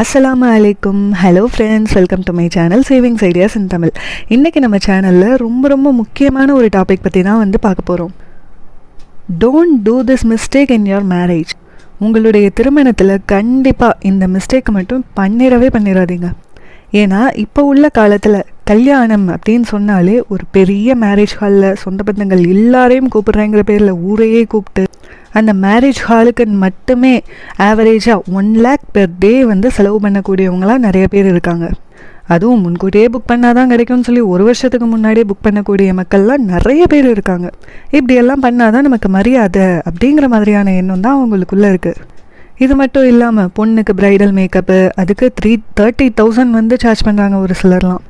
அஸ்ஸலாமு அலைக்கும். Hello friends, welcome to my channel savings ideas இன் தமிழ். இன்றைக்கி நம்ம சேனலில் ரொம்ப முக்கியமான ஒரு டாபிக் பற்றி தான் பார்க்க போகிறோம். Don't do this mistake in your marriage. உங்களுடைய திருமணத்தில் கண்டிப்பாக இந்த மிஸ்டேக்கை மட்டும் பண்ணிடாதீங்க. ஏன்னா இப்போ உள்ள காலத்தில் கல்யாணம் அப்படின்னு சொன்னாலே ஒரு பெரிய மேரேஜ் ஹாலில் சொந்த பந்தங்கள் எல்லாரையும் கூப்பிட்றேங்கிற பேரில் ஊரையே கூப்பிட்டு அந்த மேரேஜ் ஹாலுக்கு மட்டுமே ஆவரேஜாக 1 lakh per day செலவு பண்ணக்கூடியவங்களாம் நிறைய பேர் இருக்காங்க. அதுவும் முன்கூட்டியே புக் பண்ணால் தான் கிடைக்கும்னு சொல்லி 1 வருஷத்துக்கு முன்னாடியே புக் பண்ணக்கூடிய மக்கள்லாம் நிறைய பேர் இருக்காங்க. இப்படியெல்லாம் பண்ணால் தான் நமக்கு மரியாதை அப்படிங்கிற மாதிரியான எண்ணம் தான் அவங்களுக்குள்ளே இருக்குது. இது மட்டும் இல்லாமல் பொண்ணுக்கு ப்ரைடல் மேக்கப்பு அதுக்கு 30,000 சார்ஜ் பண்ணுறாங்க ஒரு சிலர்லாம்.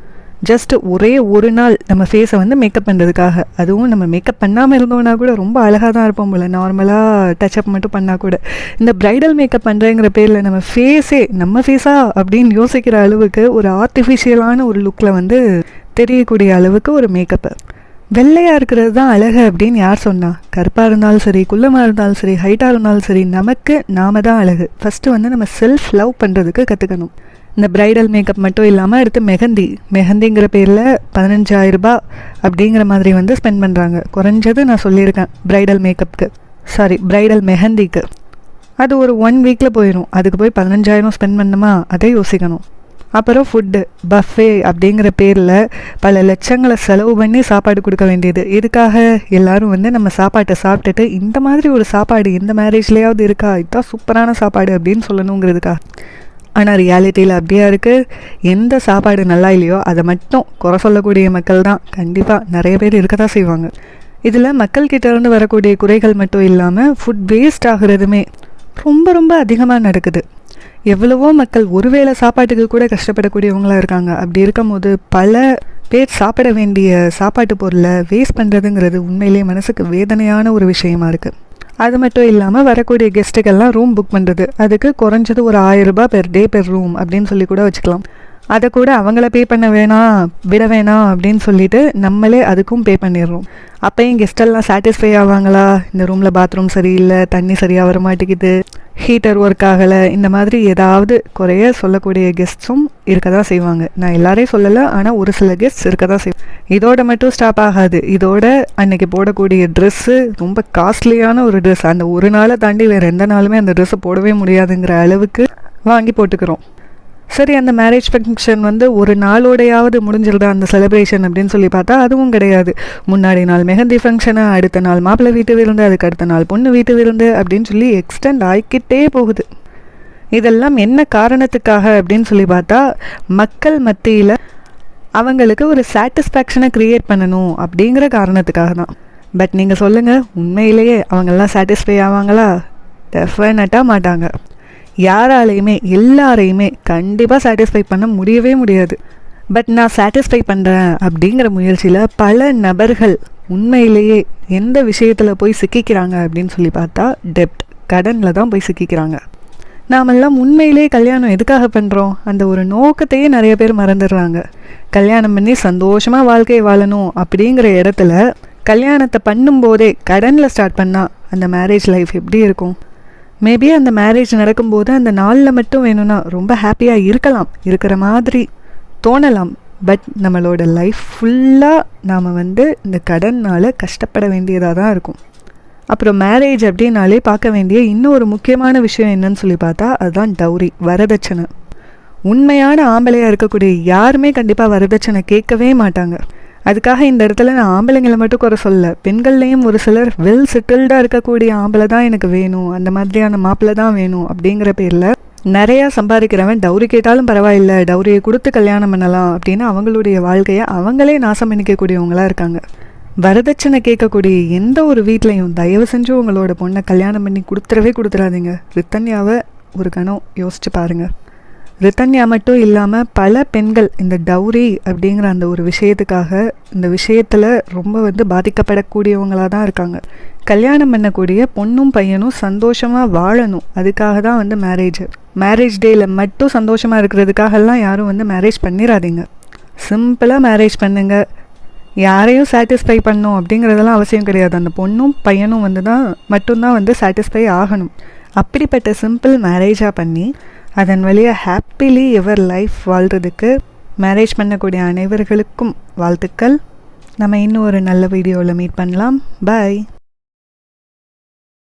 ஜஸ்ட் ஒரே ஒரு நாள் நம்ம ஃபேஸை மேக்கப் பண்ணுறதுக்காக. அதுவும் நம்ம மேக்கப் பண்ணாமல் இருந்தோம்னா கூட ரொம்ப அழகாக தான் இருப்போம் போல், நார்மலாக டச்சப் மட்டும் பண்ணால் கூட. இந்த ப்ரைடல் மேக்கப் பண்ணுறேங்கிற பேரில் நம்ம ஃபேஸா அப்படின்னு யோசிக்கிற அளவுக்கு ஒரு ஆர்டிஃபிஷியலான ஒரு லுக்கில் தெரியக்கூடிய அளவுக்கு ஒரு மேக்கப்பு. வெள்ளையாக இருக்கிறது தான் அழகு அப்படின்னு யார் சொன்னா? கருப்பாக இருந்தாலும் சரி, குள்ளமாக இருந்தாலும் சரி, ஹைட்டாக இருந்தாலும் சரி, நமக்கு நாம தான் அழகு. ஃபஸ்ட்டு நம்ம செல்ஃப் லவ் பண்ணுறதுக்கு கற்றுக்கணும். இந்த ப்ரைடல் மேக்கப் மட்டும் இல்லாமல் அடுத்து மெஹந்திங்கிற பேரில் 15,000 ரூபாய் அப்படிங்கிற மாதிரி ஸ்பெண்ட் பண்ணுறாங்க. குறைஞ்சது நான் சொல்லியிருக்கேன் ப்ரைடல் மெஹந்திக்கு. அது ஒரு 1 வீக்கில் போயிடும். அதுக்கு போய் 15,000 ஸ்பெண்ட் பண்ணணுமா? அதை யோசிக்கணும். அப்புறம் ஃபுட்டு பஃபே அப்படிங்கிற பேரில் பல லட்சங்களை செலவு பண்ணி சாப்பாடு கொடுக்க வேண்டியது. இதுக்காக எல்லோரும் நம்ம சாப்பாட்டை சாப்பிட்டுட்டு இந்த மாதிரி ஒரு சாப்பாடு எந்த மேரேஜ்லேயாவது இருக்கா, இதுதான் சூப்பரான சாப்பாடு அப்படின்னு சொல்லணுங்கிறதுக்காக. ஆனால் ரியாலிட்டியில் அப்படியா இருக்குது? எந்த சாப்பாடு நல்லா இல்லையோ அதை மட்டும் குறை சொல்லக்கூடிய மக்கள் தான் கண்டிப்பாக நிறைய பேர் இருக்க தான் செய்வாங்க. இதில் மக்கள்கிட்டேருந்து வரக்கூடிய குறைகள் மட்டும் இல்லாமல் ஃபுட் வேஸ்ட் ஆகுறதுமே ரொம்ப அதிகமாக நடக்குது. எவ்வளவோ மக்கள் ஒருவேளை சாப்பாட்டுக்கு கூட கஷ்டப்படக்கூடியவங்களாக இருக்காங்க. அப்படி இருக்கும்போது பல பேர் சாப்பிட வேண்டிய சாப்பாட்டு பொருளை வேஸ்ட் பண்ணுறதுங்கிறது உண்மையிலேயே மனசுக்கு வேதனையான ஒரு விஷயமா இருக்குது. அது மட்டும் இல்லாமல் வரக்கூடிய கெஸ்ட்டுக்கெல்லாம் ரூம் புக் பண்ணுறது, அதுக்கு குறைஞ்சது ஒரு 1,000 ரூபாய் per day per room அப்படின்னு சொல்லி கூட வச்சுக்கலாம். அதை கூட அவங்கள பே பண்ண விட வேணாம் அப்படின்னு சொல்லிட்டு நம்மளே அதுக்கும் பே பண்ணிடுறோம். அப்போயும் கெஸ்டெல்லாம் சாட்டிஸ்ஃபை ஆவாங்களா? இந்த ரூமில் பாத்ரூம் சரியில்லை, தண்ணி சரியாக வர மாட்டேங்குது, ஹீட்டர் ஒர்க் ஆகலை, இந்த மாதிரி ஏதாவது குறைய சொல்லக்கூடிய கெஸ்ட்ஸும் இருக்க தான் செய்வாங்க. நான் எல்லாரையும் சொல்லலை, ஆனால் ஒரு சில கெஸ்ட்ஸ் இருக்க தான் செய்வாங்க. இதோட மட்டும் ஸ்டாப் ஆகாது. இதோட அன்னைக்கு போடக்கூடிய ட்ரெஸ்ஸு ரொம்ப காஸ்ட்லியான ஒரு ட்ரெஸ். அந்த ஒரு நாளை தாண்டி வேறு எந்த நாளுமே அந்த ட்ரெஸ்ஸை போடவே முடியாதுங்கிற அளவுக்கு வாங்கி போட்டுக்கிறோம். சரி, அந்த மேரேஜ் ஃபங்க்ஷன் ஒரு நாளோடையாவது முடிஞ்சிருதா அந்த செலிப்ரேஷன் அப்படின்னு சொல்லி பார்த்தா அதுவும் கிடையாது. முன்னாடி நாள் மெஹந்தி ஃபங்க்ஷனு, அடுத்த நாள் மாப்பிள்ளை வீட்டு விருந்து, அதுக்கு அடுத்த நாள் பொண்ணு வீட்டு விருந்து அப்படின்னு சொல்லி எக்ஸ்டெண்ட் ஆகிக்கிட்டே போகுது. இதெல்லாம் என்ன காரணத்துக்காக அப்படின்னு சொல்லி பார்த்தா மக்கள் மத்தியில் அவங்களுக்கு ஒரு சாட்டிஸ்ஃபேக்ஷனை க்ரியேட் பண்ணணும் அப்படிங்கிற காரணத்துக்காக தான். பட் நீங்கள் சொல்லுங்கள், உண்மையிலேயே அவங்கெல்லாம் சாட்டிஸ்ஃபை ஆவாங்களா? டெஃபினட்டாக மாட்டாங்க. யாராலையுமே எல்லாரையுமே கண்டிப்பாக சாட்டிஸ்ஃபை பண்ண முடியவே முடியாது. பட் நான் சாட்டிஸ்ஃபை பண்ணுறேன் அப்படிங்கிற முயற்சியில் பல நபர்கள் உண்மையிலேயே எந்த விஷயத்தில் போய் சிக்கிக்கிறாங்க அப்படின்னு சொல்லி பார்த்தா கடனில் தான் போய் சிக்கிக்கிறாங்க. நாமெல்லாம் உண்மையிலே கல்யாணம் எதுக்காக பண்ணுறோம்? அந்த ஒரு நோக்கத்தையே நிறைய பேர் மறந்துடுறாங்க. கல்யாணம் பண்ணி சந்தோஷமாக வாழ்க்கையை வாழணும் அப்படிங்கிற இடத்துல கல்யாணத்தை பண்ணும்போதே கடனில் ஸ்டார்ட் பண்ணால் அந்த மேரேஜ் லைஃப் எப்படி இருக்கும்? மேபி அந்த மேரேஜ் நடக்கும்போது அந்த நாளில் மட்டும் வேணும்னா ரொம்ப ஹாப்பியாக இருக்கிற மாதிரி தோணலாம். பட் நம்மளோட லைஃப் ஃபுல்லாக நாம் இந்த கடனால் கஷ்டப்பட வேண்டியதாக தான் இருக்கும். அப்புறம் மேரேஜ் அப்படின்னாலே பார்க்க வேண்டிய இன்னொரு முக்கியமான விஷயம் என்னன்னு சொல்லி பார்த்தா அதுதான் டௌரி, வரதட்சணை. உண்மையான ஆம்பளையாக இருக்கக்கூடிய யாருமே கண்டிப்பாக வரதட்சணை கேட்கவே மாட்டாங்க. அதுக்காக இந்த இடத்துல நான் ஆம்பளைங்களை மட்டும் குறை சொல்ல, பெண்கள்லேயும் ஒரு சிலர் வெல் செட்டில்டாக இருக்கக்கூடிய ஆம்பளை தான் எனக்கு வேணும், அந்த மாதிரியான மாப்பிள்ளை தான் வேணும் அப்படிங்கிற பேரில் நிறையா சம்பாதிக்கிறவன் டௌரி கேட்டாலும் பரவாயில்லை, டௌரியை கொடுத்து கல்யாணம் பண்ணலாம் அப்படின்னு அவங்களுடைய வாழ்க்கையை அவங்களே நாசம் பண்ணிக்கக்கூடியவங்களாக இருக்காங்க. வரதட்சணை கேட்கக்கூடிய எந்த ஒரு வீட்லையும் தயவு செஞ்சு உங்களோட பொண்ணை கல்யாணம் பண்ணி கொடுத்துடாதீங்க. ரித்தன்யாவை ஒரு கணம் யோசிச்சு பாருங்கள். ரித்தன்யா மட்டும் இல்லாமல் பல பெண்கள் இந்த டௌரி அப்படிங்கிற அந்த ஒரு விஷயத்துக்காக இந்த விஷயத்தில் ரொம்ப பாதிக்கப்படக்கூடியவங்களாக தான் இருக்காங்க. கல்யாணம் பண்ணக்கூடிய பொண்ணும் பையனும் சந்தோஷமாக வாழணும், அதுக்காக தான் மேரேஜ் டேயில் மட்டும் சந்தோஷமாக இருக்கிறதுக்காகலாம் யாரும் மேரேஜ் பண்ணிடாதீங்க. சிம்பிளாக மேரேஜ் பண்ணுங்க. யாரையும் சாட்டிஸ்ஃபை பண்ணணும் அப்படிங்கிறதெல்லாம் அவசியம் கிடையாது. அந்த பொண்ணும் பையனும் மட்டும்தான் சாட்டிஸ்ஃபை ஆகணும். அப்படிப்பட்ட சிம்பிள் மேரேஜாக பண்ணி அதன் வழியாக ஹாப்பிலி எவர் லைஃப் வாழ்கிறதுக்கு மேரேஜ் பண்ணக்கூடிய அனைவர்களுக்கும் வாழ்த்துக்கள். நம்ம இன்னும் ஒரு நல்ல வீடியோவில் மீட் பண்ணலாம். பாய்.